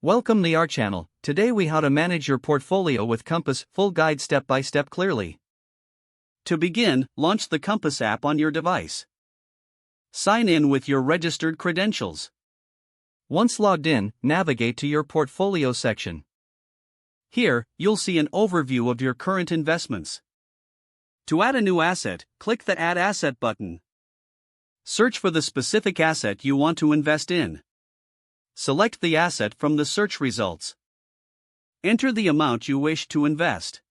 Welcome to our channel. Today we how to manage your portfolio with Compass, full guide step by step clearly. To begin, launch the Compass app on your device. Sign in with your registered credentials. Once logged in, navigate to your portfolio section. Here, you'll see an overview of your current investments. To add a new asset, click the Add Asset button. Search for the specific asset you want to invest in. Select the asset from the search results. Enter the amount you wish to invest.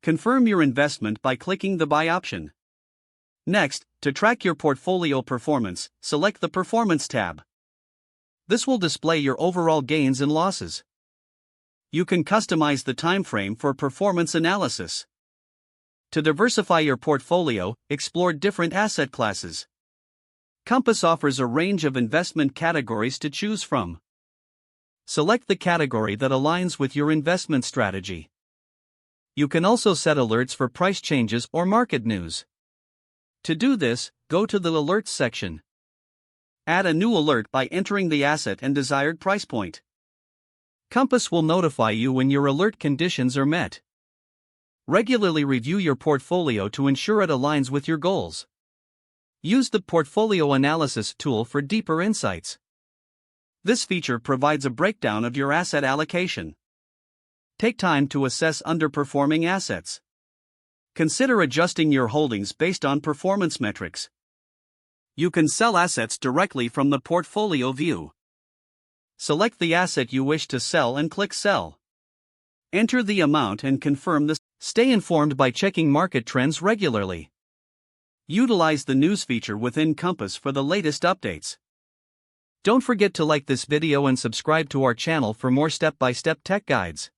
Confirm your investment by clicking the Buy option. Next, to track your portfolio performance, select the Performance tab. This will display your overall gains and losses. You can customize the time frame for performance analysis. To diversify your portfolio, explore different asset classes. Compass offers a range of investment categories to choose from. Select the category that aligns with your investment strategy. You can also set alerts for price changes or market news. To do this, go to the Alerts section. Add a new alert by entering the asset and desired price point. Compass will notify you when your alert conditions are met. Regularly review your portfolio to ensure it aligns with your goals. Use the Portfolio Analysis tool for deeper insights. This feature provides a breakdown of your asset allocation. Take time to assess underperforming assets. Consider adjusting your holdings based on performance metrics. You can sell assets directly from the portfolio view. Select the asset you wish to sell and click Sell. Enter the amount and confirm the. Stay informed by checking market trends regularly. Utilize the news feature within Compass for the latest updates. Don't forget to like this video and subscribe to our channel for more step-by-step tech guides.